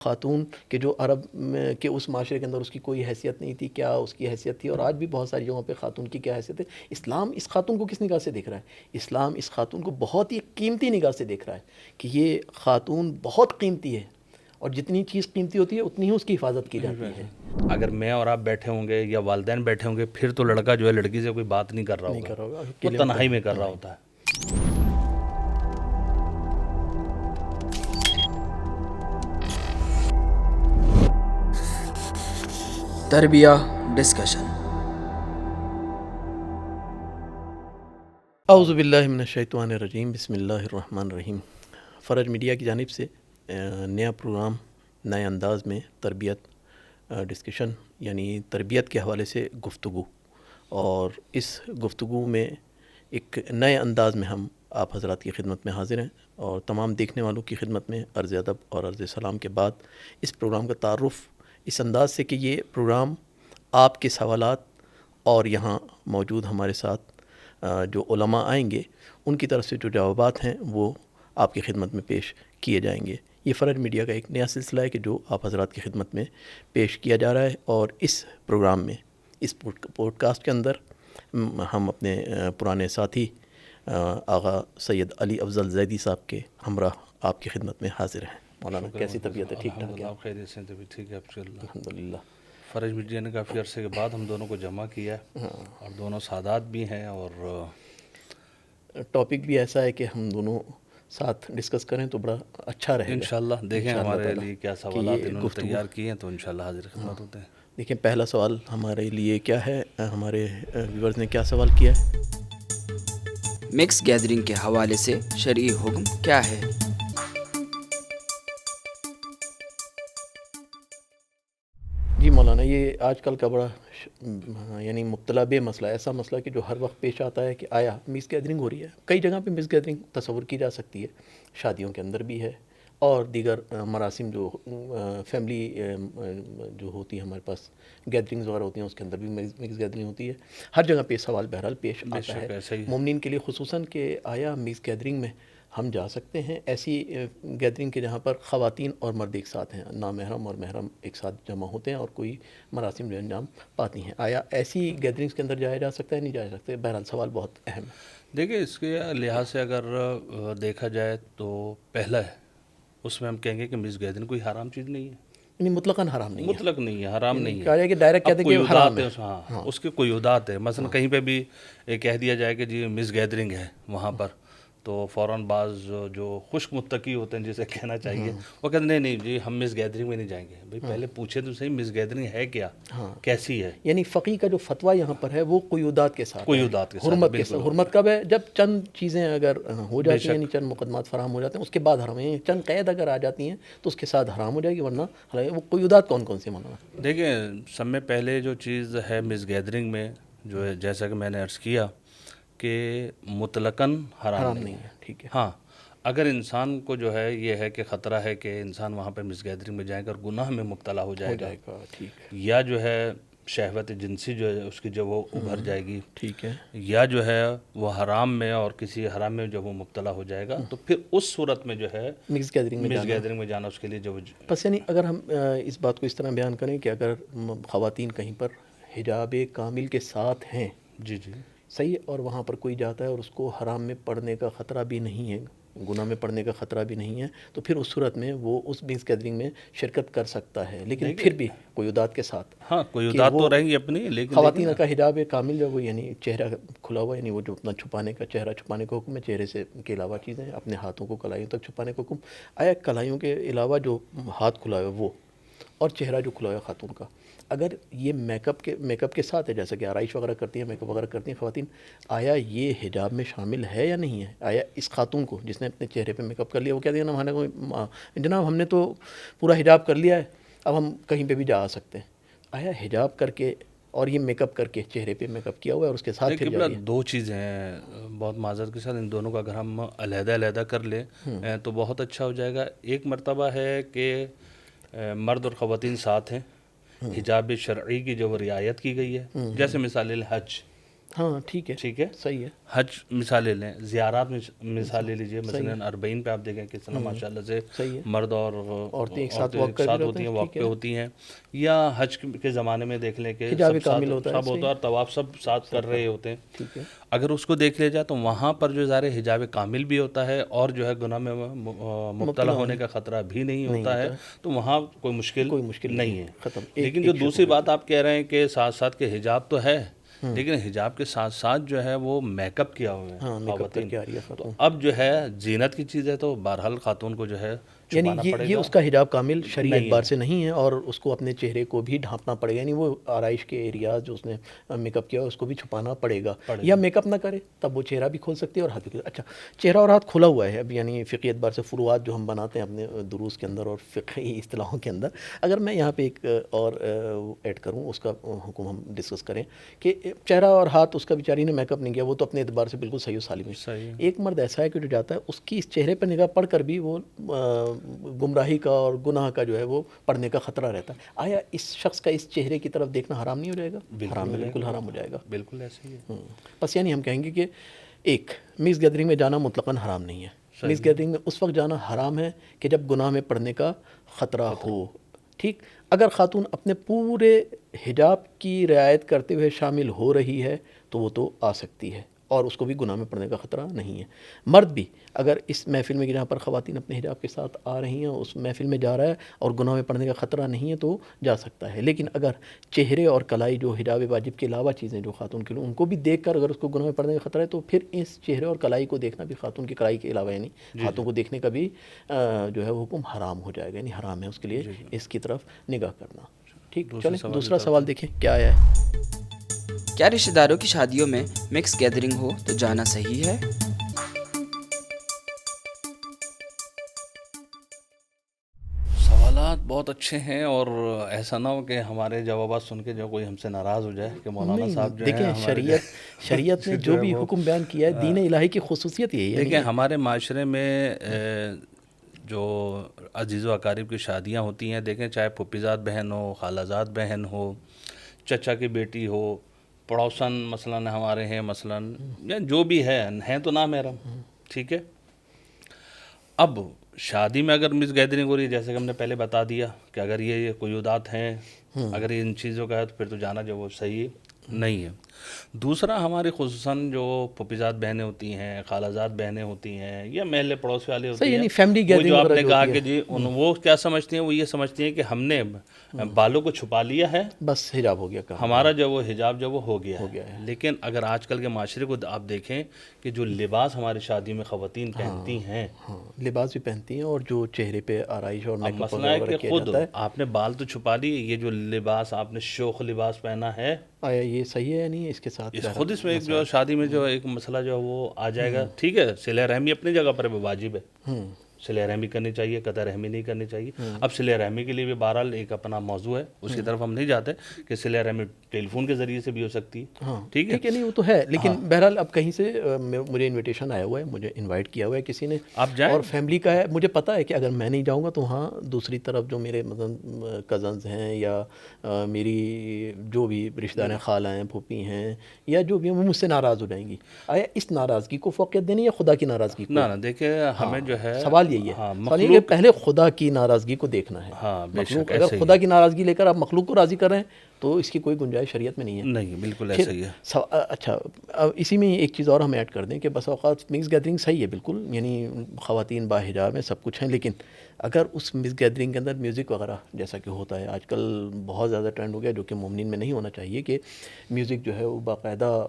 خاتون کہ جو عرب کے اس معاشرے کے اندر اس کی کوئی حیثیت نہیں تھی، کیا اس کی حیثیت تھی، اور آج بھی بہت ساری جگہوں پہ خاتون کی کیا حیثیت ہے. اسلام اس خاتون کو کس نگاہ سے دیکھ رہا ہے؟ اسلام اس خاتون کو بہت ہی قیمتی نگاہ سے دیکھ رہا ہے کہ یہ خاتون بہت قیمتی ہے، اور جتنی چیز قیمتی ہوتی ہے اتنی ہی اس کی حفاظت کی جاتی ہے. اگر میں اور آپ بیٹھے ہوں گے یا والدین بیٹھے ہوں گے، پھر تو لڑکا جو ہے لڑکی سے کوئی بات نہیں کر رہا نہیں کر رہا ہوگا، ہوگا، وہ اکیلے تنہائی میں کر رہا ہوتا ہے. تربیہ ڈسکشن. اعوذ باللہ من الشیطان الرجیم، بسم اللہ الرحمن الرحیم. فرج میڈیا کی جانب سے نیا پروگرام نئے انداز میں تربیت ڈسکشن، یعنی تربیت کے حوالے سے گفتگو، اور اس گفتگو میں ایک نئے انداز میں ہم آپ حضرات کی خدمت میں حاضر ہیں، اور تمام دیکھنے والوں کی خدمت میں عرض ادب اور عرض سلام کے بعد اس پروگرام کا تعارف اس انداز سے کہ یہ پروگرام آپ کے سوالات اور یہاں موجود ہمارے ساتھ جو علماء آئیں گے ان کی طرف سے جو جوابات ہیں وہ آپ کی خدمت میں پیش کیے جائیں گے. یہ فرج میڈیا کا ایک نیا سلسلہ ہے کہ جو آپ حضرات کی خدمت میں پیش کیا جا رہا ہے، اور اس پروگرام میں اس پوڈ کاسٹ کے اندر ہم اپنے پرانے ساتھی آغا سید علی افضل زیدی صاحب کے ہمراہ آپ کی خدمت میں حاضر ہیں. مولانا کیسی طبیعت ہے؟ ٹھیک ٹھاک ہے؟ الحمدللہ خیریت سے طبیعت ٹھیک ہے انشاءاللہ. الحمدللہ. فرج میڈیا نے کافی عرصے کے بعد ہم دونوں کو جمع کیا ہے، اور دونوں سادات بھی ہیں، اور ٹاپک بھی ایسا ہے کہ ہم دونوں ساتھ ڈسکس کریں تو بڑا اچھا رہے گا انشاءاللہ دیکھیں انشاءاللہ ہمارے تعالیٰ لیے کیا کہ سوالات یہ انہوں نے گفتگو. تیار کیے ہیں، تو انشاءاللہ حاضر خدمت ہوتے ہیں. دیکھیں پہلا سوال ہمارے لیے کیا ہے، ہمارے ویورز نے کیا سوال کیا ہے. مکس گیدرنگ کے حوالے سے شرعی حکم کیا ہے؟ جی مولانا، یہ آج کل کا بڑا یعنی مبتلا بے مسئلہ، ایسا مسئلہ کہ جو ہر وقت پیش آتا ہے کہ آیا مکس گیدرنگ ہو رہی ہے. کئی جگہ پہ مکس گیدرنگ تصور کی جا سکتی ہے، شادیوں کے اندر بھی ہے، اور دیگر مراسم جو فیملی جو ہوتی ہے ہمارے پاس گیدرنگز وغیرہ ہوتی ہیں اس کے اندر بھی مکس گیدرنگ ہوتی ہے. ہر جگہ پہ سوال بہرحال پیش بے آتا ہے شک ایسا ہی ہے. مومنین کے لیے خصوصاً کہ آیا مکس گیدرنگ میں ہم جا سکتے ہیں، ایسی گیدرنگ کے جہاں پر خواتین اور مرد ایک ساتھ ہیں، نامحرم اور محرم ایک ساتھ جمع ہوتے ہیں اور کوئی مراسم جو انجام پاتی ہیں. آیا ایسی گیدرنگز کے اندر جایا جا سکتا ہے؟ نہیں جایا سکتا؟ بہرحال سوال بہت اہم ہے. دیکھیں اس کے لحاظ سے اگر دیکھا جائے تو پہلا ہے، اس میں ہم کہیں گے کہ مکس گیدرنگ کوئی حرام چیز نہیں ہے، یعنی مطلقاً حرام نہیں ہے. مطلق نہیں ہے، حرام نہیں کہا ہے. جائے کہ ڈائریکٹ اب کہتے ہیں کہ حرام قیودات ہے. ہیں ہاں، اس کے قیودات ہے. مثلا کہیں پہ بھی کہہ دیا جائے کہ جی مکس گیدرنگ ہے وہاں پر، تو فوراً بعض جو خشک متقی ہوتے ہیں جسے کہنا چاہیے، وہ کہتے ہیں نہیں نہیں جی ہم مکس گیدرنگ میں نہیں جائیں گے. بھائی پہلے پوچھے تو صحیح مکس گیدرنگ ہے کیا، کیسی ہے. یعنی فقی کا جو فتویٰ یہاں پر ہے وہ قیودات کے ساتھ ہے، قیودات کے ساتھ حرمت کے بالکل. ساتھ. حرمت کب ہے؟ جب چند چیزیں اگر ہو جاتی ہیں، یعنی چند مقدمات فراہم ہو جاتے ہیں، اس کے بعد حرام ہے. چند قید اگر آ جاتی ہیں تو اس کے ساتھ حرام ہو جائے گی، ورنہ وہ قیودات کون کون سے مولانا؟ دیکھیں سب میں پہلے جو چیز ہے مکس گیدرنگ میں، جو ہے جیسا کہ میں نے عرض کیا کہ مطلقاً حرام نہیں ہے. ٹھیک ہے. ہاں اگر انسان کو جو ہے یہ ہے کہ خطرہ ہے کہ انسان وہاں پہ مکس گیدرنگ میں جائے گا اور گناہ میں مبتلا ہو جائے گا، ٹھیک یا جو ہے شہوت جنسی جو ہے اس کی جب وہ ابھر جائے گی، ٹھیک ہے. یا جو ہے وہ حرام میں اور کسی حرام میں جب وہ مبتلا ہو جائے گا، تو پھر اس صورت میں جو ہے مکس گیدرنگ میں جانا اس کے لیے جو پس. یعنی اگر ہم اس بات کو اس طرح بیان کریں کہ اگر خواتین کہیں پر حجاب کامل کے ساتھ ہیں، جی جی صحیح، اور وہاں پر کوئی جاتا ہے اور اس کو حرام میں پڑنے کا خطرہ بھی نہیں ہے، گناہ میں پڑنے کا خطرہ بھی نہیں ہے، تو پھر اس صورت میں وہ اس مکس گیدرنگ میں شرکت کر سکتا ہے، لیکن پھر بھی قیودات کے ساتھ. ہاں قیودات تو رہیں گی اپنی، لیکن خواتین کا حجاب کامل جو وہ یعنی چہرہ کھلا ہوا، یعنی وہ جو اپنا چھپانے کا، چہرہ چھپانے کا حکم ہے، چہرے سے کے علاوہ چیزیں، اپنے ہاتھوں کو کلائیوں تک چھپانے کا حکم. آیا کلائیوں کے علاوہ جو ہاتھ کھلا ہوا وہ اور چہرہ جو کھلا ہوا خاتون کا، اگر یہ میک اپ کے ساتھ ہے، جیسا کہ آرائش وغیرہ کرتی ہیں، میک اپ وغیرہ کرتی ہیں خواتین، آیا یہ حجاب میں شامل ہے یا نہیں ہے؟ آیا اس خاتون کو جس نے اپنے چہرے پہ میک اپ کر لیا، وہ کہتے ہیں نا ہمارے کو جناب ہم نے تو پورا حجاب کر لیا ہے، اب ہم کہیں پہ بھی جا سکتے ہیں، آیا حجاب کر کے اور یہ میک اپ کر کے چہرے پہ میک اپ کیا ہوا ہے اور اس کے ساتھ پھر جا رہی ہے؟ دو چیزیں ہیں، بہت معذرت کے ساتھ ان دونوں کا اگر ہم علیحدہ علیحدہ کر لیں تو بہت اچھا ہو جائے گا. ایک مرتبہ ہے کہ مرد اور خواتین ساتھ ہیں، حجاب شرعی کی جو رعایت کی گئی ہے، جیسے مثال الحج، ہاں ٹھیک ہے، ٹھیک ہے. صحیح ہے. حج مثال لے لیں, زیارات میں مثال لے لیجئے, مثلا اربعین پہ آپ دیکھیں کس طرح ماشاءاللہ سے صحیح ہے. مرد اور عورتیں ایک ساتھ عورتیں واک ایک کر بھی ساتھ رہتے ہوتی ہیں, ہیں، واک ٹھیک پہ ہے. ہوتی ہیں. یا حج کے زمانے میں دیکھ لیں کہ حجاب سب کامل ساتھ ہوتا ہے، سب ہوتا ہے اور طواف سب ساتھ کر رہے ہوتے ہیں. ٹھیک ہے. اگر اس کو دیکھ لیا جائے تو وہاں پر جو ظاہر حجاب کامل بھی ہوتا ہے اور جو ہے گناہ میں مبتلا ہونے کا خطرہ بھی نہیں ہوتا ہے, تو وہاں کوئی مشکل نہیں ہے. ختم. لیکن جو دوسری بات آپ کہہ رہے ہیں کہ ساتھ ساتھ کے حجاب تو ہے, لیکن حجاب کے ساتھ ساتھ جو ہے وہ میک اپ کیا ہوئے ہیں خواتین, تو اب جو ہے زینت کی چیز ہے تو بہرحال خاتون کو جو ہے یعنی چھپانا پڑے یہ گا. اس کا حجاب کامل شرعی اعتبار سے نہیں ہے, اور اس کو اپنے چہرے کو بھی ڈھانپنا پڑے گا, یعنی وہ آرائش کے ایریاز جو اس نے میک اپ کیا اس کو بھی چھپانا پڑے گا. یا میک اپ نہ کرے تب وہ چہرہ بھی کھول سکتی ہے اور ہاتھ بھی. اچھا, چہرہ اور ہاتھ کھلا ہوا ہے اب, یعنی فقہی اعتبار سے فروعات جو ہم بناتے ہیں اپنے دروس کے اندر اور فقہی اصطلاحوں کے اندر, اگر میں یہاں پہ ایک اور ایڈ کروں, اس کا حکم ہم ڈسکس کریں کہ چہرہ اور ہاتھ اس کا بیچاری نے میک اپ نہیں کیا, وہ تو اپنے اعتبار سے بالکل صحیح و سالم ہے. ایک مرد ایسا ہے کہ جو جاتا ہے اس کی اس چہرے پر نگاہ پڑھ کر بھی وہ گمراہی کا اور گناہ کا جو ہے وہ پڑھنے کا خطرہ رہتا ہے. آیا اس شخص کا اس چہرے کی طرف دیکھنا حرام نہیں ہو جائے گا؟ حرام ہے, بالکل حرام ہو جائے گا. بالکل ایسے ہی ہے. بس یعنی ہم کہیں گے کہ ایک مکس گیدرنگ میں جانا مطلقاً حرام نہیں ہے. مکس گیدرنگ میں اس وقت جانا حرام ہے کہ جب گناہ میں پڑھنے کا خطرہ ہو. ٹھیک, اگر خاتون اپنے پورے حجاب کی رعایت کرتے ہوئے شامل ہو رہی ہے تو وہ تو آ سکتی ہے اور اس کو بھی گناہ میں پڑنے کا خطرہ نہیں ہے. مرد بھی اگر اس محفل میں جہاں پر خواتین اپنے حجاب کے ساتھ آ رہی ہیں اس محفل میں جا رہا ہے اور گناہ میں پڑنے کا خطرہ نہیں ہے تو جا سکتا ہے. لیکن اگر چہرے اور کلائی جو حجاب واجب کے علاوہ چیزیں جو خاتون کے لیے ان کو بھی دیکھ کر اگر اس کو گناہ میں پڑنے کا خطرہ ہے تو پھر اس چہرے اور کلائی کو دیکھنا بھی خاتون کی کلائی کے علاوہ, یعنی ہاتھوں کو دیکھنے کا بھی جو ہے وہ حکم حرام ہو جائے گا, یعنی حرام ہے اس کے لیے اس کی طرف نگاہ کرنا. ٹھیک, چلیں دوسرا سوال دیکھیں کیا آیا ہے. کیا رشتہ داروں کی شادیوں میں مکس گیدرنگ ہو تو جانا صحیح ہے؟ سوالات بہت اچھے ہیں, اور ایسا نہ ہو کہ ہمارے جوابات سن کے جو کوئی ہم سے ناراض ہو جائے کہ مولانا صاحب جو دیکھیں شریعت نے جو بھی حکم بیان کیا ہے دین الہی کی خصوصیت یہی ہے. دیکھیں ہمارے معاشرے میں جو عزیز و اقارب کی شادیاں ہوتی ہیں, دیکھیں چاہے پھوپھی زاد بہن ہو, خالہ زاد بہن ہو, چچا کی بیٹی ہو, پڑوسن مثلاً ہمارے ہیں, مثلاً یا جو بھی ہیں تو نہ محرم. ٹھیک ہے, اب شادی میں اگر مس گیدرنگ ہو رہی ہے, جیسے کہ ہم نے پہلے بتا دیا کہ اگر یہ قیودات ہیں, اگر ان چیزوں کا ہے تو پھر تو جانا جو وہ صحیح نہیں ہے. دوسرا ہماری خصوصاً جو پھوپھی زاد بہنیں ہوتی ہیں, خالہ زاد بہنیں ہوتی ہیں, یا محلے پڑوس والے ہوتے ہیں, یعنی فیملی وہ گیدرنگ جو آپ وغیرہ نے جو کہا ہوتی ہے, کہ جی وہ کیا سمجھتی ہیں, وہ یہ سمجھتی ہیں کہ ہم نے بالوں کو چھپا لیا ہے, بس حجاب ہو گیا, کہا ہمارا جو وہ حجاب جو وہ ہو گیا گیا ہے. لیکن اگر آج کل کے معاشرے کو آپ دیکھیں کہ جو لباس ہماری شادی میں خواتین پہنتی ہیں, لباس بھی پہنتی ہیں اور جو چہرے پہ آرائش اور میک اپ مسئلہ ہے کہ کیا خود جاتا ہے, آپ نے بال تو چھپا لی, یہ جو لباس آپ نے شوخ لباس پہنا ہے, آیا یہ صحیح ہے یا نہیں, اس کے ساتھ خود اس میں ایک جو شادی میں جو ایک مسئلہ جو ہے وہ آ جائے گا. ٹھیک ہے, صلہ رحمی اپنی جگہ پر واجب ہے, صلہ رحمی کرنی چاہیے, قطع رحمی نہیں کرنی چاہیے. اب صلہ رحمی کے لیے بھی بہرحال ایک اپنا موضوع ہے, اس کی طرف ہم نہیں جاتے کہ صلہ رحمی ٹیلی فون کے ذریعے سے بھی ہو سکتی ہے. ٹھیک ہے, نہیں وہ تو ہے, لیکن بہرحال اب کہیں سے مجھے انویٹیشن آیا ہوا ہے, مجھے انوائٹ کیا ہوا ہے کسی نے, آپ جائیں, اور فیملی کا ہے. مجھے پتہ ہے کہ اگر میں نہیں جاؤں گا تو وہاں دوسری طرف جو میرے مثلا کزنز ہیں یا میری جو بھی رشتہ دار ہیں, خالہ ہیں, پھوپھی ہیں, یا جو بھی ہیں, وہ مجھ سے ناراض ہو جائیں گی. آیا اس ناراضگی کو فوقیت دینی یا خدا کی ناراضگی کو؟ نہ دیکھیں ہمیں جو ہے سوال یہی ہے, سوال یہ کہ پہلے خدا کی ناراضگی کو دیکھنا ہے. مخلوق اگر خدا کی ناراضگی لے کر آپ مخلوق کو راضی کر رہے ہیں تو اس کی کوئی گنجائش شریعت میں نہیں ہے. نہیں, بالکل ایسا ہی ہے. اچھا, اسی میں ایک چیز اور ہم ایڈ کر دیں کہ بس اوقات مکس گیدرنگ صحیح ہے بالکل, یعنی خواتین باحجاب ہیں, سب کچھ ہیں, لیکن اگر اس مکس گیدرنگ کے اندر میوزک وغیرہ جیسا کہ ہوتا ہے آج کل بہت زیادہ ٹرینڈ ہو گیا, جو کہ مومنین میں نہیں ہونا چاہیے, کہ میوزک جو ہے وہ باقاعدہ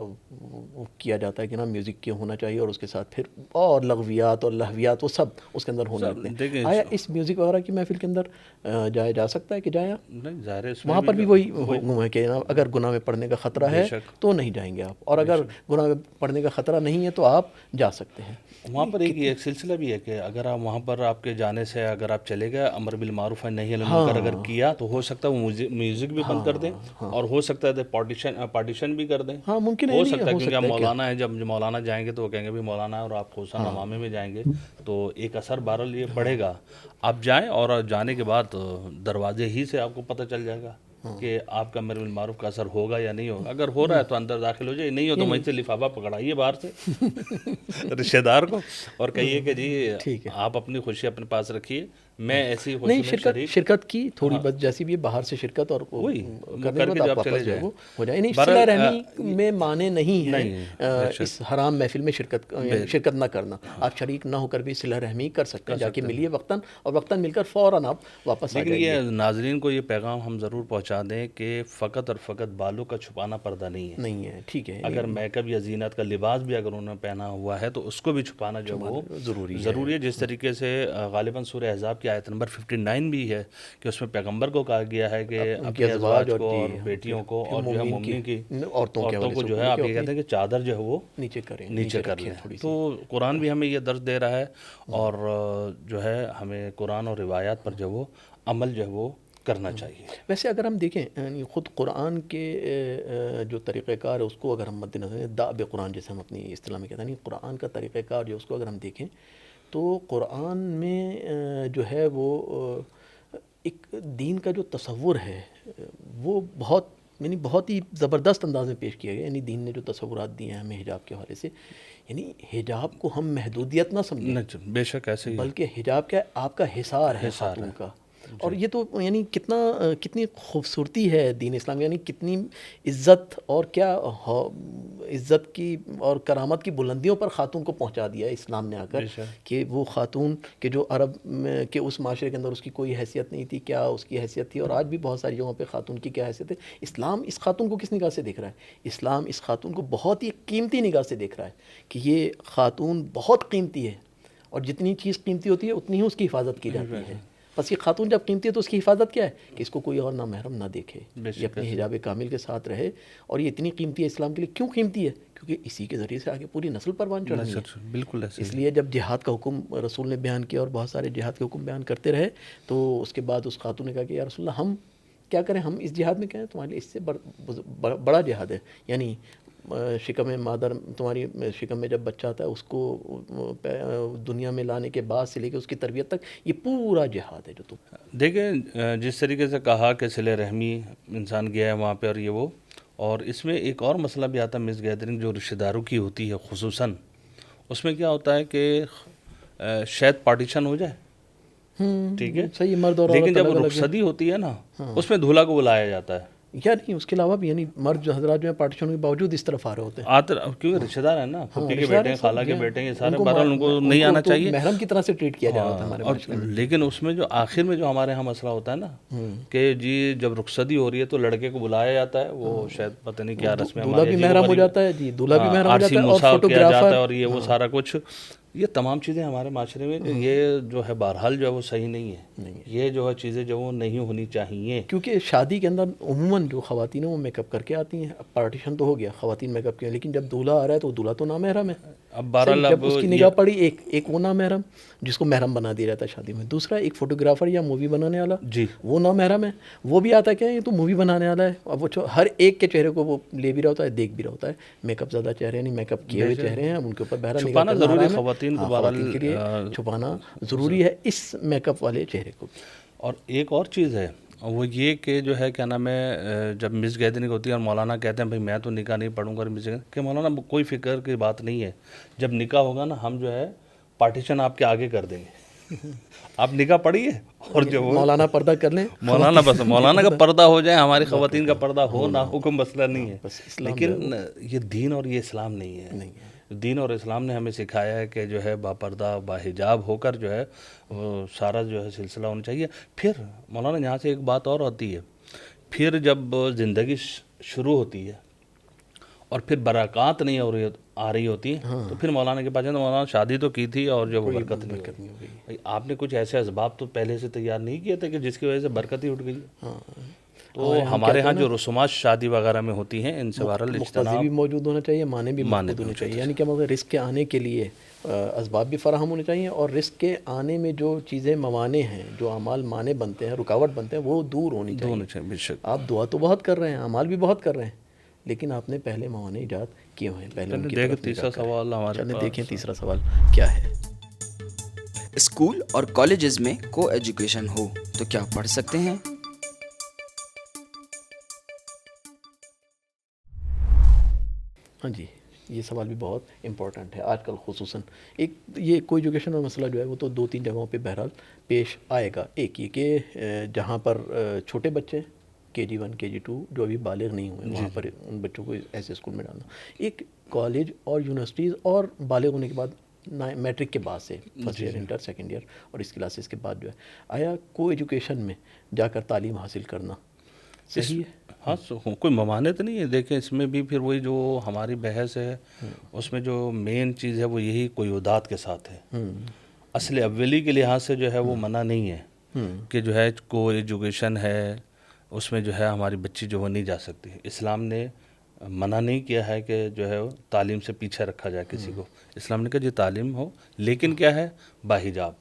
کیا جاتا ہے کہ نا میوزک کیوں ہونا چاہیے, اور اس کے ساتھ پھر اور لغویات اور لہویات وہ سب اس کے اندر ہونے لگتے ہیں. آیا اس میوزک وغیرہ کی محفل کے اندر جایا جا سکتا ہے کہ جایا؟ نہیں, ظاہر ہے وہاں پر بھی وہی حکم ہے کہ اگر گناہ میں پڑنے کا خطرہ ہے تو نہیں جائیں گے آپ, اور اگر گناہ میں پڑنے کا خطرہ نہیں ہے تو آپ جا سکتے ہیں. وہاں پر ایک سلسلہ بھی ہے کہ اگر آپ وہاں پر آپ کے جانے سے اگر آپ چلے گئے, امر بالمعروف نہی عن المنکر اگر کیا تو ہو سکتا ہے وہ میوزک بھی بند کر دیں, اور ہو سکتا ہے پارٹیشن بھی کر دیں. ممکن ہو سکتا ہے کیونکہ آپ مولانا ہیں, جب مولانا جائیں گے تو وہ کہیں گے بھی مولانا ہے, اور آپ خصوصاً عوامے میں جائیں گے تو ایک اثر بہرحال یہ پڑے گا. آپ جائیں, اور جانے کے بعد دروازے ہی سے آپ کو پتہ چل جائے گا کہ آپ کا امر بالمعروف کا اثر ہوگا یا نہیں ہوگا. اگر ہو رہا ہے تو اندر داخل ہو جائے, نہیں ہو تو وہیں سے لفافہ پکڑائیے باہر سے رشتہ دار کو اور کہیے کہ جی آپ اپنی خوشی اپنے پاس رکھیے, میں ایسی خوشی نہیں میں شرکت کی تھوڑی بہت جیسی بھی باہر سے شرکت اور کرنے کے بعد آپ واپس جو ہے وہ ہو جائے. نہیں صلہ رحمی میں معنی نہیں ہے اس حرام محفل میں شرکت نہ کرنا. آپ شریک نہ ہو کر بھی صلہ رحمی کر سکتے ہیں, جا کے ملیے وقتاً, اور وقتاً مل کر فوراً آپ واپس آ لیکن جائیے. یہ ناظرین کو یہ پیغام ہم ضرور پہنچا دیں کہ فقط اور فقط بالوں کا چھپانا پردہ نہیں ہے. ٹھیک ہے, اگر میک اپ یا زینت کا لباس بھی اگر انہوں نے پہنا ہوا ہے تو اس کو بھی چھپانا جو وہ ضروری ہے. جس طریقے سے غالباً سورہ احزاب کی آیت نمبر 59 بھی ہے کہ اس میں پیغمبر کو کہا گیا ہے کہ اپنے ازواج کو اور بیٹیوں کو اور جو ہے مومنین کی عورتوں کو جو ہے آپ یہ کہتے ہیں کہ چادر جو ہے وہ نیچے کر لیں. تو قرآن بھی ہمیں یہ درس دے رہا ہے اور جو ہے ہمیں قرآن اور روایات پر جو وہ عمل جو ہے وہ کرنا چاہیے. ویسے اگر ہم دیکھیں یعنی خود قرآن کے جو طریقہ کار ہے اس کو اگر ہم مد نظر دأب قرآن جیسے ہم اپنی اصطلاح میں کہتے ہیں, قرآن کا طریقہ کار جو اس کو اگر ہم دیکھیں تو قرآن میں جو ہے وہ ایک دین کا جو تصور ہے وہ بہت ہی زبردست انداز میں پیش کیا گیا. یعنی دین نے جو تصورات دیے ہیں ہمیں حجاب کے حوالے سے, یعنی حجاب کو ہم محدودیت نہ سمجھیں, بے شک ایسے ہی, بلکہ حجاب کیا آپ کا حصار ہے خاتون کا. اور یہ تو یعنی کتنی خوبصورتی ہے دین اسلام, یعنی کتنی عزت اور کیا عزت کی اور کرامت کی بلندیوں پر خاتون کو پہنچا دیا ہے اسلام نے آ کر, کہ وہ خاتون کہ جو عرب کے اس معاشرے کے اندر اس کی کوئی حیثیت نہیں تھی, کیا اس کی حیثیت تھی, اور آج بھی بہت ساری جگہوں پہ خاتون کی کیا حیثیت ہے. اسلام اس خاتون کو کس نگاہ سے دیکھ رہا ہے؟ اسلام اس خاتون کو بہت ہی قیمتی نگاہ سے دیکھ رہا ہے کہ یہ خاتون بہت قیمتی ہے, اور جتنی چیز قیمتی ہوتی ہے اتنی ہی اس کی حفاظت کی جاتی ہے. بس یہ خاتون جب قیمتی ہے تو اس کی حفاظت کیا ہے کہ اس کو کوئی اور نامحرم نہ دیکھے, یہ اپنے حجاب کامل کے ساتھ رہے. اور یہ اتنی قیمتی ہے اسلام کے لیے. کیوں قیمتی ہے؟ کیونکہ اسی کے ذریعے سے آگے پوری نسل پروان چڑھنی ہے. بالکل اس لیے جب جہاد کا حکم رسول نے بیان کیا اور بہت سارے جہاد کے حکم بیان کرتے رہے, تو اس کے بعد اس خاتون نے کہا کہ یا رسول اللہ ہم کیا کریں, ہم اس جہاد میں کہیں, تمہارے لیے اس سے بڑا جہاد ہے. یعنی شکم مادر, تمہاری شکم میں جب بچہ آتا ہے اس کو دنیا میں لانے کے بعد سے لے کے اس کی تربیت تک, یہ پورا جہاد ہے جو تم دیکھیں. جس طریقے سے کہا کہ صلہ رحمی انسان گیا ہے وہاں پہ, اور یہ وہ, اور اس میں ایک اور مسئلہ بھی آتا ہے مس گیدرنگ جو رشتہ داروں کی ہوتی ہے خصوصاً, اس میں کیا ہوتا ہے کہ شاید پارٹیشن ہو جائے, ٹھیک ہے صحیح, مرد اور لیکن جب رخصتی ہوتی ہے نا اس میں دولہا کو بلایا جاتا ہے. یا نہیں, اس کے علاوہ بھی یعنی مرد جو حضرات جو ہیں پارٹیشن کے باوجود اس طرف آ رہے ہوتے ہیں, کیونکہ رشتہ دار ہیں نا, پھوپھی کے بیٹے ہیں, خالہ کے بیٹے ہیں, یہ سارے بہرحال ان کو نہیں آنا چاہیے, محرم کی طرح سے ٹریٹ کیا جا رہا تھا ہمارے معاشرے میں. لیکن اس میں جو آخر میں جو ہمارے ہاں مسئلہ ہوتا ہے نا کہ جی جب رخصتی ہو رہی ہے تو لڑکے کو بلایا جاتا ہے, وہ شاید پتہ نہیں کیا رسم ہے, دولہا بھی محرم ہو جاتا ہے, جی دولہا بھی محرم ہو جاتا ہے, اور فوٹوگرافر اور یہ وہ سارا کچھ, یہ تمام چیزیں ہمارے معاشرے میں یہ جو ہے بہرحال جو ہے وہ صحیح نہیں ہے. یہ جو ہے چیزیں جو وہ نہیں ہونی چاہیے, کیونکہ شادی کے اندر عموماً جو خواتین ہیں وہ میک اپ کر کے آتی ہیں. اب پارٹیشن تو ہو گیا, خواتین میک اپ کی ہیں, لیکن جب دولہا آ رہا ہے تو دولہا تو نامحرم ہے. اب بہرحال جب اس کی نگاہ پڑی ایک وہ نامحرم جس کو محرم بنا دیا جاتا ہے شادی میں, دوسرا ایک فوٹوگرافر یا مووی بنانے والا, جی وہ نامحرم ہے. وہ بھی آتا ہے کہ یہ تو مووی بنانے والا ہے, اب وہ ہر ایک کے چہرے کو وہ لے بھی رہا ہوتا ہے, دیکھ بھی رہا ہوتا ہے. میک اپ زیادہ چہرے یعنی میک اپ کیے ہوئے چہرے ہیں, ان کے اوپر بہرحال چھپانا ضروری ہے خواتین کو, خواتین کے لیے چھپانا ضروری ہے اس میک اپ والے چہرے کو. اور ایک اور چیز ہے وہ یہ کہ جو ہے کیا نام ہے, جب مس گیدرنگ ہوتی ہے اور مولانا کہتے ہیں بھائی میں تو نکاح نہیں پڑھوں گا, کہ مولانا کوئی فکر کی بات نہیں ہے, جب نکاح ہوگا نا ہم جو ہے پارٹیشن آپ کے آگے کر دیں گے, آپ نکاح پڑھیے اور جو مولانا پردہ کر لیں, مولانا بس مولانا کا پردہ ہو جائے, ہماری خواتین کا پردہ ہو نہ ہو کوئی مسئلہ نہیں ہے. لیکن یہ دین اور یہ اسلام نہیں ہے. دین اور اسلام نے ہمیں سکھایا ہے کہ جو ہے باپردہ باحجاب ہو کر جو ہے وہ سارا جو ہے سلسلہ ہونا چاہیے. پھر مولانا یہاں سے ایک بات اور ہوتی ہے, پھر جب زندگی شروع ہوتی ہے اور پھر برکات نہیں آ رہی ہوتی تو پھر مولانا کے پاس جانا, مولانا شادی تو کی تھی اور جو برکت نہیں ہوئی. آپ نے کچھ ایسے اسباب تو پہلے سے تیار نہیں کیے تھے کہ جس کی وجہ سے برکت ہی اٹھ گئی. تو ہمارے ہاں جو رسومات شادی وغیرہ میں ہوتی ہیں ان سے بہرحال مقتضی بھی موجود ہونا چاہیے, معنی بھی موجود ہونے چاہیے. یعنی کہ مگر رزق کے آنے کے لیے اسباب بھی فراہم ہونے چاہیے, اور رزق کے آنے میں جو چیزیں موانع ہیں, جو اعمال مانع بنتے ہیں, رکاوٹ بنتے ہیں, وہ دور ہونی چاہیے. بے شک آپ دعا تو بہت کر رہے ہیں, اعمال بھی بہت کر رہے ہیں, لیکن آپ نے پہلے موانع ایجاد کیے ہوئے ہیں. پہلے تیسرا سوال ہمارے پاس, دیکھیں تیسرا سوال کیا ہے. اسکول اور کالجز میں کو ایجوکیشن ہو تو کیا پڑھ سکتے ہیں؟ ہاں جی، یہ سوال بھی بہت امپورٹنٹ ہے آج کل خصوصاً. ایک یہ کو ایجوکیشن مسئلہ جو ہے وہ تو 2-3 جگہوں پہ بہرحال پیش آئے گا. ایک یہ کہ جہاں پر چھوٹے بچے KG1 KG2 جو ابھی بالغ نہیں ہوئے وہاں پر ان بچوں کو ایسے اسکول میں ڈالنا. ایک کالج اور یونیورسٹیز اور بالغ ہونے کے بعد میٹرک کے بعد سے first year inter second year اور اس کلاسز کے بعد جو ہے آیا کو ایجوکیشن میں جا کر تعلیم حاصل کرنا صحیح ہے؟ ہاں کوئی ممانعت نہیں ہے. دیکھیں اس میں بھی پھر وہی جو ہماری بحث ہے اس میں جو مین چیز ہے وہ یہی قیودات کے ساتھ ہے. اصل اولی کے لحاظ سے جو ہے وہ منع نہیں ہے کہ جو ہے کو ایجوکیشن ہے اس میں جو ہے ہماری بچی جو ہے نہیں جا سکتی. اسلام نے منع نہیں کیا ہے کہ جو ہے تعلیم سے پیچھے رکھا جائے کسی کو. اسلام نے کہا جی تعلیم ہو لیکن کیا ہے باحجاب،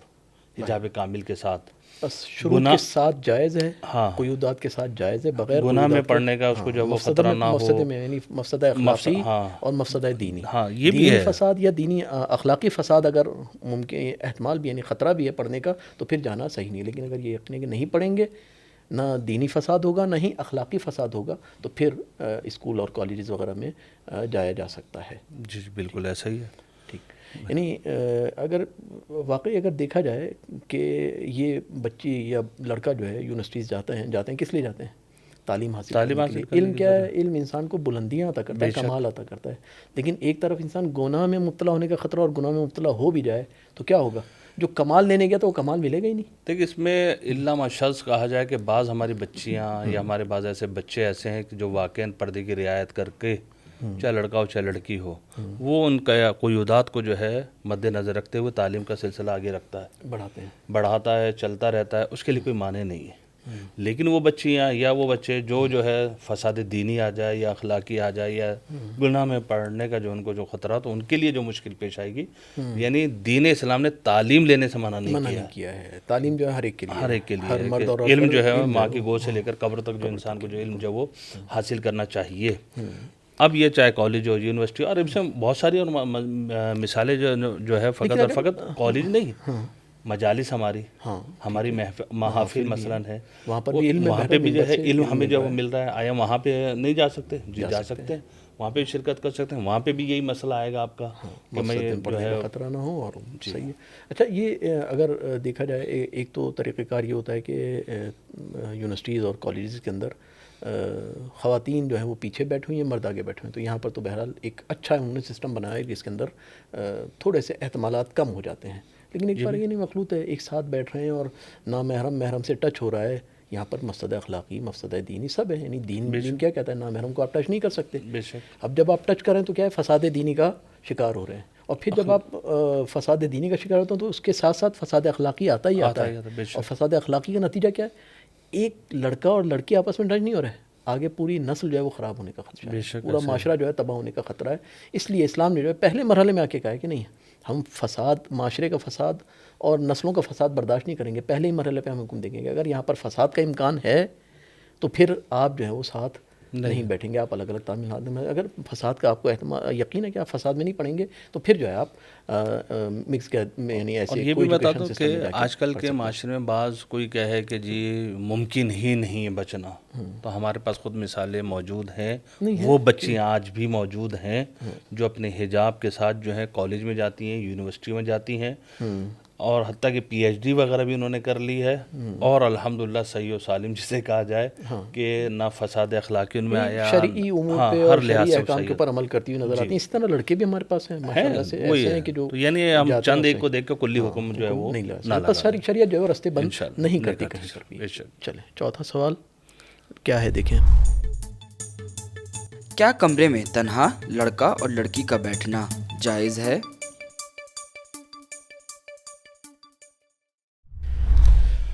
حجاب کامل کے ساتھ. بس شروع کے ساتھ جائز ہے، ہاں قیودات کے ساتھ جائز ہے، بغیر گناہ میں قیودات کے پڑھنے کا اس کو جو وہ خطرہ نہ ہو. مفسدے میں یعنی مفسدہ اخلاقی اور مفسدہ دینی. ہاں یہ بھی دینی ہے فساد یا دینی اخلاقی فساد اگر ممکن احتمال بھی یعنی خطرہ بھی ہے پڑھنے کا تو پھر جانا صحیح نہیں. لیکن اگر یہ یقین ہے کہ نہیں پڑھیں گے نہ دینی فساد ہوگا نہ ہی اخلاقی فساد ہوگا تو پھر اسکول اور کالجز وغیرہ میں جایا جا سکتا ہے. جی بالکل ایسا ہی ہے. ٹھیک، یعنی اگر واقعی اگر دیکھا جائے کہ یہ بچی یا لڑکا جو ہے یونیورسٹیز جاتے ہیں کس لیے جاتے ہیں؟ تعلیم حاصل کرنے کے لیے. علم کیا ہے؟ علم انسان کو بلندیاں عطا کرتا ہے، کمال عطا کرتا ہے. لیکن ایک طرف انسان گناہ میں مبتلا ہونے کا خطرہ اور گناہ میں مبتلا ہو بھی جائے تو کیا ہوگا؟ جو کمال لینے گیا تو وہ کمال ملے گا ہی نہیں. دیکھیں اس میں الا ما شذ کہا جائے کہ بعض ہماری بچیاں یا ہمارے بعض ایسے بچے ایسے ہیں کہ جو واقعاً پردے کی رعایت کر کے چاہے لڑکا ہو چاہے لڑکی ہو وہ ان کا قیودات کو جو ہے مد نظر رکھتے ہوئے تعلیم کا سلسلہ آگے رکھتا ہے، بڑھاتا ہے، چلتا رہتا ہے. اس کے لیے کوئی معنی نہیں ہے. لیکن وہ بچیاں یا وہ بچے جو ہے فساد دینی آ جائے یا اخلاقی آ جائے یا گناہ میں پڑھنے کا جو ان کو جو خطرہ تو ان کے لیے جو مشکل پیش آئے گی. یعنی دین اسلام نے تعلیم لینے سے منع نہیں کیا ہے. تعلیم جو ہے ہر ایک کے لیے، ہر ایک کے ہر مرد اور لیے. علم جو ہے ماں کی گود سے لے کر قبر تک جو انسان کو جو علم جو وہ حاصل کرنا چاہیے. اب یہ چاہے کالج ہو یونیورسٹی اور اس میں بہت ساری اور مثالیں جو ہے فقط اور فقط کالج نہیں، مجالس ہماری محافل مثلاً ہے وہاں پر بھی علم وہاں پہ بھی جو ہے علم ہمیں جو مل رہا ہے. آیا وہاں پہ نہیں جا سکتے؟ جی جا سکتے ہیں، وہاں پہ شرکت کر سکتے ہیں. وہاں پہ بھی یہی مسئلہ آئے گا آپ کا کہ میں پڑھنے کا خطرہ نہ ہو. اور صحیح ہے. اچھا یہ اگر دیکھا جائے ایک تو طریقہ کار یہ ہوتا ہے کہ یونیورسٹیز اور کالجز کے اندر خواتین جو ہیں وہ پیچھے بیٹھے ہوئی ہیں، مرد آگے بیٹھے ہوئے ہیں. تو یہاں پر تو بہرحال ایک اچھا انہوں نے سسٹم بنایا ہے جس کے اندر تھوڑے سے احتمالات کم ہو جاتے ہیں. لیکن ایک بار یہ نہیں مخلوط ہے ایک ساتھ بیٹھ رہے ہیں اور نامحرم سے ٹچ ہو رہا ہے. یہاں پر مفسدہ اخلاقی مفسدہ دینی سب ہے. یعنی دین کیا کہتا ہے نامحرم کو آپ ٹچ نہیں کر سکتے. اب جب آپ ٹچ کریں تو کیا ہے فساد دینی کا شکار ہو رہے ہیں. اور پھر جب آپ فساد دینی کا شکار ہوتے ہیں تو اس کے ساتھ ساتھ فساد اخلاقی آتا ہی آتا ہے. اور فساد اخلاقی کا نتیجہ کیا ہے؟ ایک لڑکا اور لڑکی آپس میں ٹچ نہیں ہو رہا ہے، آگے پوری نسل جو ہے وہ خراب ہونے کا خطرہ ہے، پورا معاشرہ جو ہے تباہ ہونے کا خطرہ ہے. اس لیے اسلام نے جو ہے پہلے مرحلے میں آ کے کہا ہے کہ نہیں ہم فساد، معاشرے کا فساد اور نسلوں کا فساد برداشت نہیں کریں گے. پہلے ہی مرحلے پہ ہم حکم دیں گے کہ اگر یہاں پر فساد کا امکان ہے تو پھر آپ جو ہے وہ ساتھ نہیں بیٹھیں گے، آپ الگ الگ تعمیرات میں. اگر فساد کا آپ کو یقین ہے کہ آپ فساد میں نہیں پڑھیں گے تو پھر جو ہے آپ مکس یعنی ایسے. اور یہ بھی بتا دوں کہ آج کل کے معاشرے میں بعض کوئی کہے کہ جی ممکن ہی نہیں ہے بچنا، تو ہمارے پاس خود مثالیں موجود ہیں. وہ بچیاں آج بھی موجود ہیں جو اپنے حجاب کے ساتھ جو ہے کالج میں جاتی ہیں، یونیورسٹی میں جاتی ہیں اور حتیٰ کہ PhD وغیرہ بھی انہوں نے کر لی ہے. اور الحمدللہ صحیح و سالم جسے کہا جائے کہ نہ فساد اخلاقی ان میں آیا، شرعی امور پہ اور شرعی احکام کے اوپر عمل کرتی ہوئی نظر آتی ہیں. اسی طرح لڑکے بھی ہمارے پاس ہیں ماشاءاللہ سے ایسے ہیں کہ جو یعنی ہم چند ایک کو دیکھ کے کلی حکم جو ہے وہ نہ بس شریعت جو ہے رستے بند نہیں کرتی کہیں پر بھی. چلیں چوتھا سوال کیا ہے دیکھیں. کیا کمرے میں تنہا لڑکا اور لڑکی کا بیٹھنا جائز ہے؟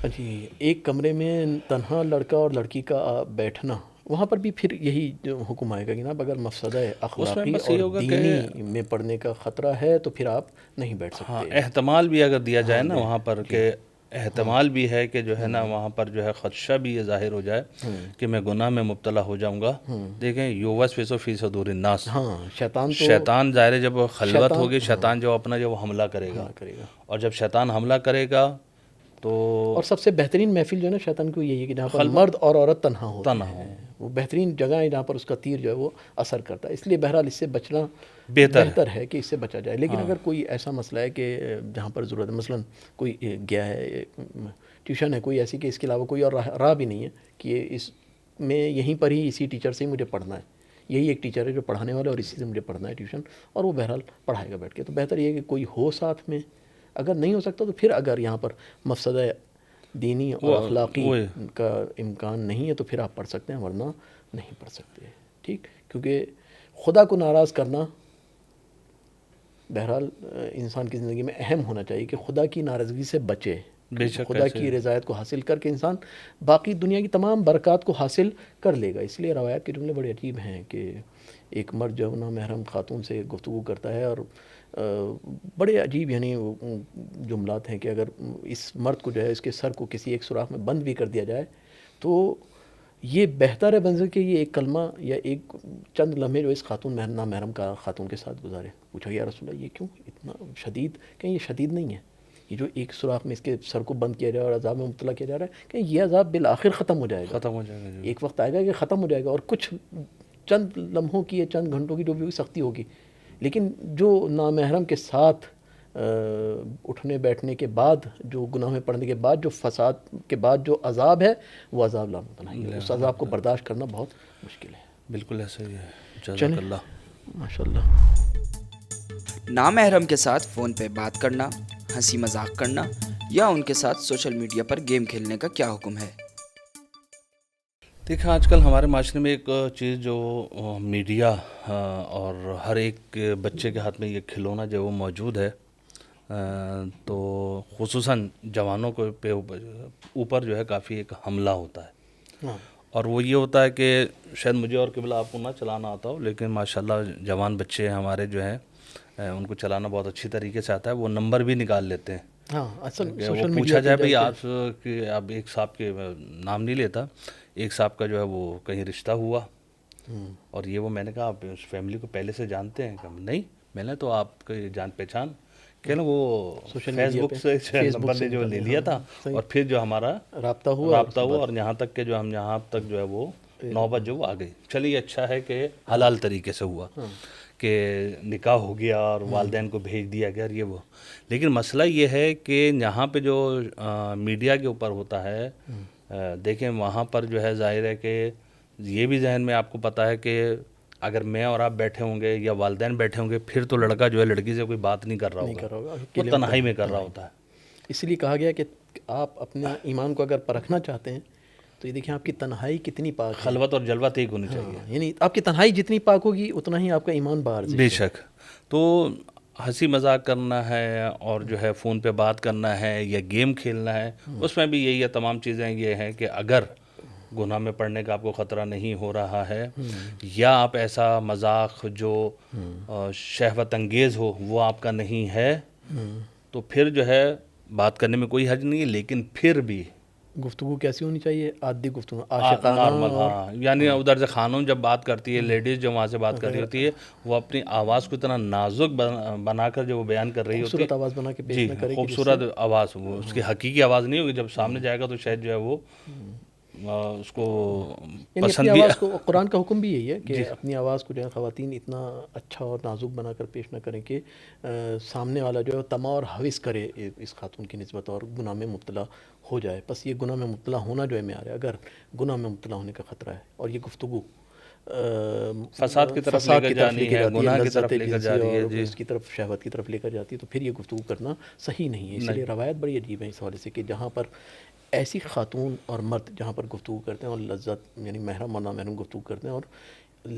جی ایک کمرے میں تنہا لڑکا اور لڑکی کا بیٹھنا، وہاں پر بھی پھر یہی جو حکم آئے گا کہ جناب اگر مفسدہ اخلاقی اور دینی میں پڑھنے کا خطرہ ہے تو پھر آپ نہیں بیٹھ سکتے. احتمال بھی اگر دیا جائے نا وہاں پر کہ احتمال بھی ہے کہ جو ہے نا وہاں پر جو ہے خدشہ بھی یہ ظاہر ہو جائے کہ میں گناہ میں مبتلا ہو جاؤں گا. دیکھیں یووسوس فی صدور الناس، شیطان ظاہر ہے جب خلوت ہوگی شیطان جو اپنا جو حملہ کرے گا، اور جب شیطان حملہ کرے گا تو اور سب سے بہترین محفل جو ہے نا شیطان کو یہی ہے کہ جہاں پر مرد اور عورت تنہا ہو. وہ بہترین جگہ ہے جہاں پر اس کا تیر جو ہے وہ اثر کرتا ہے. اس لیے بہرحال اس سے بچنا بہتر ہے کہ اس سے بچا جائے. لیکن اگر کوئی ایسا مسئلہ ہے کہ جہاں پر ضرورت ہے, مثلاً کوئی گیا ہے ٹیوشن ہے کوئی ایسی کہ اس کے علاوہ کوئی اور راہ بھی نہیں ہے کہ اس میں یہیں پر ہی اسی ٹیچر سے ہی مجھے پڑھنا ہے, یہی ایک ٹیچر ہے جو پڑھانے والا اور اسی سے مجھے پڑھنا ہے ٹیوشن, اور وہ بہرحال پڑھائے گا بیٹھ کے, تو بہتر یہ ہے کہ کوئی ہو ساتھ میں. اگر نہیں ہو سکتا تو پھر اگر یہاں پر مفسدہ دینی اور اخلاقی کا امکان نہیں ہے تو پھر آپ پڑھ سکتے ہیں, ورنہ نہیں پڑھ سکتے. ٹھیک, کیونکہ خدا کو ناراض کرنا بہرحال انسان کی زندگی میں اہم ہونا چاہیے کہ خدا کی ناراضگی سے بچے, خدا کی رضایت کو حاصل کر کے انسان باقی دنیا کی تمام برکات کو حاصل کر لے گا. اس لیے روایات کے جملے بڑے عجیب ہیں کہ ایک مرد جو نامحرم خاتون سے گفتگو کرتا ہے, اور بڑے عجیب یعنی جملات ہیں کہ اگر اس مرد کو جو ہے اس کے سر کو کسی ایک سوراخ میں بند بھی کر دیا جائے تو یہ بہتر ہے بنظر کہ یہ ایک کلمہ یا ایک چند لمحے جو اس نامحرم کا خاتون کے ساتھ گزارے. پوچھا یا رسول اللہ یہ کیوں اتنا شدید؟ کہ یہ شدید نہیں ہے, یہ جو ایک سوراخ میں اس کے سر کو بند کیا جائے اور عذاب میں مبتلا کیا جا رہا ہے کہ یہ عذاب بالآخر ختم ہو جائے گا, ایک وقت آئے گا کہ ختم ہو جائے گا, اور کچھ چند لمحوں کی یا چند گھنٹوں کی جو بھی سختی ہوگی. لیکن جو نامحرم کے ساتھ اٹھنے بیٹھنے کے بعد, جو گناہ میں پڑنے کے بعد, جو فساد کے بعد جو عذاب ہے وہ عذاب لامتناہی ہے. اس عذاب کو برداشت کرنا بہت مشکل ہے. بالکل ایسا ہی ہے. جزاک اللہ, ماشاء اللہ. نامحرم کے ساتھ فون پہ بات کرنا, ہنسی مذاق کرنا یا ان کے ساتھ سوشل میڈیا پر گیم کھیلنے کا کیا حکم ہے؟ دیکھیں آج کل ہمارے معاشرے میں ایک چیز جو میڈیا اور ہر ایک بچے کے ہاتھ میں یہ کھلونا جو وہ موجود ہے, تو خصوصاً جوانوں کو پہ اوپر جو ہے کافی ایک حملہ ہوتا ہے. اور وہ یہ ہوتا ہے کہ شاید مجھے اور قبلہ آپ کو نہ چلانا آتا ہو, لیکن ماشاءاللہ جوان بچے ہمارے جو ہیں ان کو چلانا بہت اچھی طریقے سے آتا ہے. وہ نمبر بھی نکال لیتے ہیں. وہ پوچھا جائے بھائی آپ کہ اب ایک صاحب کے نام نہیں لیتا, ایک صاحب کا جو ہے وہ کہیں رشتہ ہوا, اور یہ وہ میں نے کہا آپ اس فیملی کو پہلے سے جانتے ہیں؟ کہ نہیں, میں نے تو آپ کی جان پہچان کہ نا وہ فیس بک سے نمبر نے جو لے لیا تھا, اور پھر جو ہمارا رابطہ ہوا, اور یہاں تک کہ جو ہم یہاں تک جو ہے وہ نوبت جو وہ آ گئی. چلیے اچھا ہے کہ حلال طریقے سے ہوا, کہ نکاح ہو گیا اور والدین کو بھیج دیا گیا یہ وہ. لیکن مسئلہ یہ ہے کہ یہاں پہ جو میڈیا کے اوپر ہوتا ہے, دیکھیں وہاں پر جو ہے ظاہر ہے کہ یہ بھی ذہن میں آپ کو پتہ ہے کہ اگر میں اور آپ بیٹھے ہوں گے یا والدین بیٹھے ہوں گے, پھر تو لڑکا جو ہے لڑکی سے کوئی بات نہیں کر رہا ہوگا, وہ تنہائی میں کر رہا ہوتا ہے. اس لیے کہا گیا کہ آپ اپنے ایمان کو اگر پرکھنا چاہتے ہیں تو یہ دیکھیں آپ کی تنہائی کتنی پاک ہے. خلوت اور جلوت ایک ہونی چاہیے, یعنی آپ کی تنہائی جتنی پاک ہوگی اتنا ہی آپ کا ایمان باہر. بے شک. تو ہنسی مذاق کرنا ہے اور جو ہے فون پہ بات کرنا ہے یا گیم کھیلنا ہے, اس میں بھی یہی ہے, تمام چیزیں یہ ہیں کہ اگر گناہ میں پڑنے کا آپ کو خطرہ نہیں ہو رہا ہے, یا آپ ایسا مذاق جو شہوت انگیز ہو وہ آپ کا نہیں ہے, تو پھر جو ہے بات کرنے میں کوئی حرج نہیں ہے. لیکن پھر بھی گفتگو کیسی ہونی چاہیے؟ عادی گفتگو, نارمل. ہاں, یعنی ادھر سے خانم جب بات کرتی ہے, لیڈیز جو وہاں سے بات کر رہی ہوتی ہے, وہ اپنی آواز کو اتنا نازک بنا کر جو وہ بیان کر رہی ہوتی ہے, خوبصورت آواز بنا کے پیش نہ کرے, خوبصورت آواز, وہ اس کی حقیقی آواز نہیں ہوگی. جب سامنے جائے گا تو شاید جو ہے وہ اس کو پسند بھی. آواز کو قرآن کا حکم بھی یہی ہے کہ اپنی آواز کو جو ہے خواتین اتنا اچھا اور نازک بنا کر پیش نہ کریں کہ سامنے والا جو ہے طمع اور حوث کرے اس خاتون کی نسبت اور گناہ میں مبتلا ہو جائے. بس یہ گناہ میں مبتلا ہونا جو ہے معیار ہے. اگر گناہ میں مبتلا ہونے کا خطرہ ہے اور یہ گفتگو فساد کی طرف لے کر جانی ہے, گناہ کی طرف لے کر جا رہی ہے, اس کی طرف شہوت کی طرف لے کر جاتی ہے, تو پھر یہ گفتگو کرنا صحیح نہیں ہے. اس لیے روایت بڑی عجیب ہے اس حوالے سے کہ جہاں پر ایسی خاتون اور مرد جہاں پر گفتگو کرتے ہیں اور لذت یعنی محرم اور نامحرم گفتگو کرتے ہیں, اور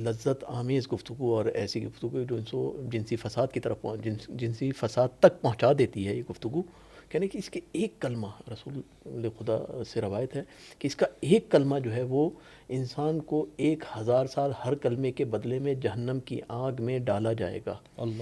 لذت آمیز گفتگو اور ایسی گفتگو جو ان کو جنسی فساد کی طرف جنسی فساد تک پہنچا دیتی ہے, یہ گفتگو کہنے کہ اس کے ایک کلمہ, رسول خدا سے روایت ہے کہ اس کا ایک کلمہ جو ہے وہ انسان کو 1000 سال ہر کلمے کے بدلے میں جہنم کی آگ میں ڈالا جائے گا.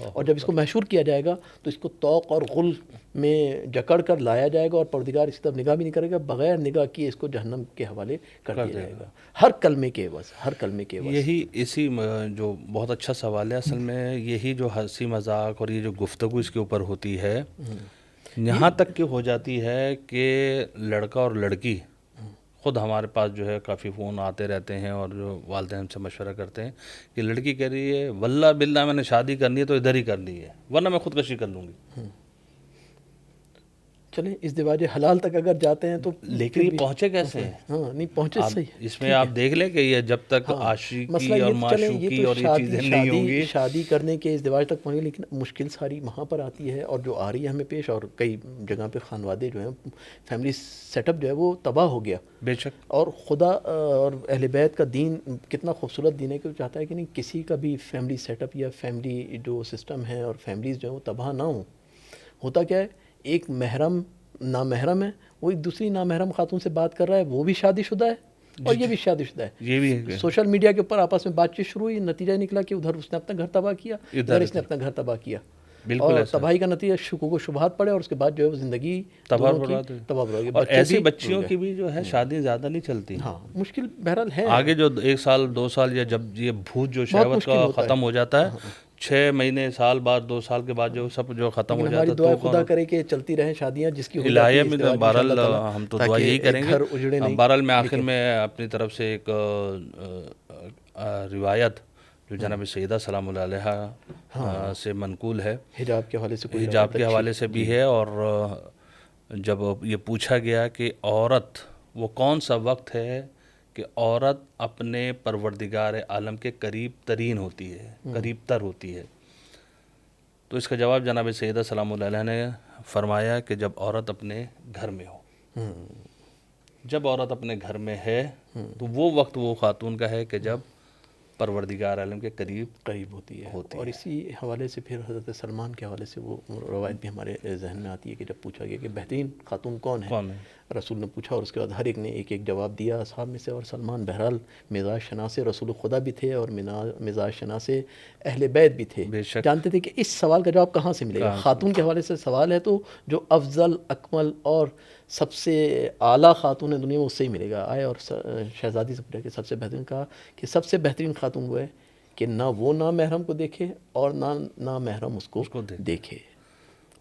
اور جب اس کو محشور کیا جائے گا تو اس کو طوق اور غل میں جکڑ کر لایا جائے گا, اور پروردگار اس کی طرف نگاہ بھی نہیں کرے گا, بغیر نگاہ کیے اس کو جہنم کے حوالے کر دیا جائے گا, ہر کلمے کے عوض, ہر کلمے کے عوض. یہی اسی جو بہت اچھا سوال ہے اصل میں, یہی جو ہنسی مذاق اور یہ جو گفتگو اس کے اوپر ہوتی ہے, یہاں تک کہ ہو جاتی ہے کہ لڑکا اور لڑکی خود ہمارے پاس جو ہے کافی فون آتے رہتے ہیں اور جو والدین ہم سے مشورہ کرتے ہیں کہ لڑکی کہہ رہی ہے واللہ باللہ میں نے شادی کرنی ہے تو ادھر ہی کرنی ہے ورنہ میں خودکشی کر لوں گی. چلیں ازدواج حلال تک اگر جاتے ہیں تو لیکن یہ پہنچے کیسے؟ ہاں نہیں پہنچے صحیح. اس میں آپ دیکھ لیں کہ یہ جب تک عاشقی اور معشوقی اور یہ چیزیں نہیں ہوں گی شادی کرنے کے ازدواج تک پہنچے، لیکن مشکل ساری وہاں پر آتی ہے اور جو آ رہی ہے ہمیں پیش. اور کئی جگہ پہ خانوادے جو ہیں فیملی سیٹ اپ جو ہے وہ تباہ ہو گیا. بے شک. اور خدا اور اہل بیت کا دین کتنا خوبصورت دین ہے کہ وہ چاہتا ہے کہ نہیں کسی کا بھی فیملی سیٹ اپ یا فیملی جو سسٹم ہے اور فیملیز جو ہیں وہ تباہ نہ ہوں. ہوتا کیا ہے، ایک محرم نامحرم ہے، وہ ایک دوسری نامحرم خاتون سے بات کر رہا ہے، وہ بھی شادی شدہ ہے اور یہ بھی شادی شدہ ہے. یہ بھی ہے سوشل میڈیا کے اوپر آپس میں بات چیت شروع ہوئی، نتیجہ نکلا کہ ادھر اس نے اپنا گھر تباہ کیا، ادھر اس نے اپنا گھر تباہ کیا. اور تباہی کا نتیجہ شکوک و شبہات پڑے اور اس کے بعد جو ہے وہ زندگی تباہ برباد ہوئی. اور ایسی بچیوں کی بھی جو ہے شادی زیادہ نہیں چلتی. ہاں مشکل بہرحال ہے. آگے جو 1 سال 2 سال یا جب یہ بھوت جو شہوت کا ختم ہو جاتا ہے 6 مہینے سال بعد 2 سال کے بعد جو سب جو ختم ہو جاتا ہے. ہماری دعا خدا کرے کہ چلتی رہیں شادیاں جس کی الہیہ میں. بہرحال ہم تو دعا یہی کریں گے. بہرحال میں آخر میں اپنی طرف سے ایک روایت جو جناب سیدہ سلام اللہ علیہ سے منقول ہے، حجاب کے حوالے سے، کوئی حجاب کے حوالے سے بھی ہے. اور جب یہ پوچھا گیا کہ عورت وہ کون سا وقت ہے کہ عورت اپنے پروردگار عالم کے قریب ترین ہوتی ہے، قریب تر ہوتی ہے، تو اس کا جواب جناب سیدہ سلام اللہ علیہ نے فرمایا کہ جب عورت اپنے گھر میں ہو. جب عورت اپنے گھر میں ہے تو وہ وقت وہ خاتون کا ہے کہ جب پروردگار عالم کے قریب ہوتی ہے. اور اسی حوالے سے پھر حضرت سلمان کے حوالے سے وہ روایت بھی ہمارے ذہن میں آتی ہے کہ جب پوچھا گیا کہ بہترین خاتون کون ہے، رسول نے پوچھا اور اس کے بعد ہر ایک نے ایک ایک جواب دیا اصحاب میں سے. اور سلمان بہرحال مزاج شناس رسول خدا بھی تھے اور مزاج شناس اہل بیت بھی تھے. جانتے تھے کہ اس سوال کا جواب کہاں سے ملے گا. خاتون کے حوالے سے سوال ہے تو جو افضل اکمل اور سب سے اعلیٰ خاتون ہے دنیا میں اس سے ہی ملے گا. آئے اور شہزادی سے پوچھا کہ سب سے بہترین، کہا کہ سب سے بہترین خاتون وہ ہے کہ نہ وہ نامحرم کو دیکھے اور نہ نامحرم اس کو دیکھے.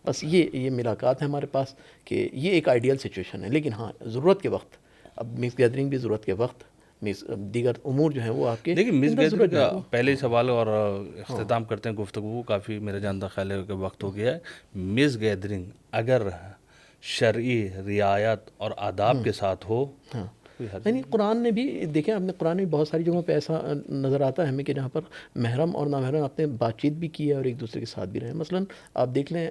بس یہ ملاقات ہے ہمارے پاس کہ یہ ایک آئیڈیل سچویشن ہے. لیکن ہاں ضرورت کے وقت، اب مکس گیدرنگ بھی ضرورت کے وقت، دیگر امور جو ہیں وہ آپ کے دیکھیں. مس گیدرنگ کا پہلے سوال اور اختتام کرتے ہیں گفتگو، کافی میرا جانتا خیال ہے کہ وقت ہو گیا ہے. مس گیدرنگ اگر شرعی رعایت اور آداب کے ساتھ ہو، یعنی قرآن نے بھی دیکھیں، اپنے قرآن میں بہت ساری جگہوں پہ ایسا نظر آتا ہے ہمیں کہ جہاں پر محرم اور نامحرم اپنے بات چیت بھی کی ہے اور ایک دوسرے کے ساتھ بھی رہے. مثلا آپ دیکھ لیں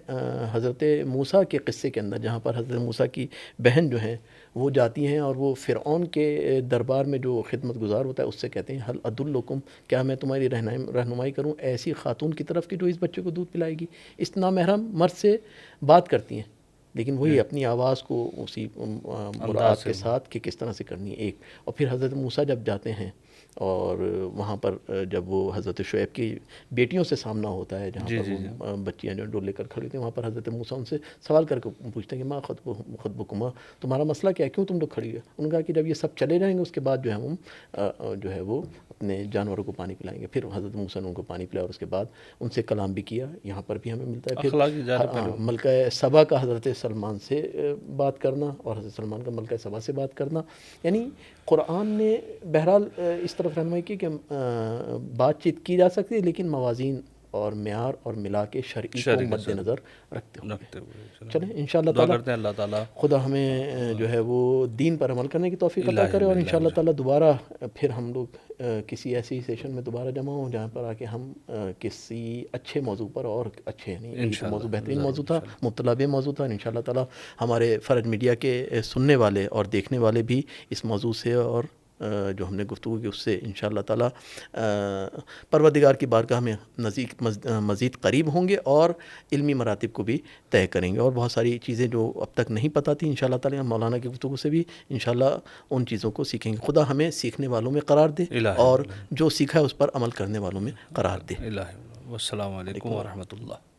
حضرت موسیٰ کے قصے کے اندر، جہاں پر حضرت موسیٰ کی بہن جو ہیں وہ جاتی ہیں اور وہ فرعون کے دربار میں جو خدمت گزار ہوتا ہے اس سے کہتے ہیں حل ادلکم، کیا میں تمہاری رہنمائی کروں ایسی خاتون کی طرف کہ جو اس بچے کو دودھ پلائے گی. اس نامحرم مرد سے بات کرتی ہیں لیکن وہی اپنی آواز کو اسی مراد کے ساتھ کہ کس طرح سے کرنی ہے ایک. اور پھر حضرت موسیٰ جب جاتے ہیں اور وہاں پر جب وہ حضرت شعیب کی بیٹیوں سے سامنا ہوتا ہے جہاں پر وہ بچیاں جو ڈول لے کر کھڑی ہوتی ہیں، وہاں پر حضرت موسیٰ ان سے سوال کر کے پوچھتے ہیں کہ ماں خطبکما، تمہارا مسئلہ کیا ہے، کیوں تم لوگ کھڑی ہوئے. انہوں نے کہا کہ جب یہ سب چلے جائیں گے اس کے بعد جو ہے ہم جو ہے وہ اپنے جانوروں کو پانی پلائیں گے. پھر حضرت موسیٰ نے ان کو پانی پلایا اور اس کے بعد ان سے کلام بھی کیا. یہاں پر بھی ہمیں ملتا ہے پھر ملکہ سبا کا حضرت سلمان سے بات کرنا اور حضرت سلمان کا ملکہ سبا سے بات کرنا. یعنی قرآن نے بہرحال اس طرف رہنمائی کی کہ بات چیت کی جا سکتی ہے لیکن موازین اور معیار اور ملا کے شرعی کو مد نظر رکھتے ہوئے. چلیں انشاءاللہ تعالیٰ کرتے ہیں اللہ تعالیٰ خدا ہمیں جو ہے وہ دین پر عمل کرنے کی توفیق عطا کرے. اور انشاءاللہ تعالیٰ دوبارہ پھر ہم لوگ کسی ایسی سیشن میں دوبارہ جمع ہوں جہاں پر آ کے ہم کسی اچھے موضوع پر اور اچھے، یعنی موضوع بہترین موضوع تھا، مبتلا بے موضوع تھا. انشاءاللہ تعالیٰ ہمارے فرج میڈیا کے سننے والے اور دیکھنے والے بھی اس موضوع سے اور جو ہم نے گفتگو کی اس سے انشاءاللہ تعالیٰ پروردگار کی بارگاہ میں مزید قریب ہوں گے اور علمی مراتب کو بھی طے کریں گے. اور بہت ساری چیزیں جو اب تک نہیں پتہ تھی انشاءاللہ تعالیٰ مولانا کی گفتگو سے بھی انشاءاللہ ان چیزوں کو سیکھیں گے. خدا ہمیں سیکھنے والوں میں قرار دے اور جو سیکھا ہے اس پر عمل کرنے والوں میں قرار دے. السلام علیکم ورحمۃ اللہ.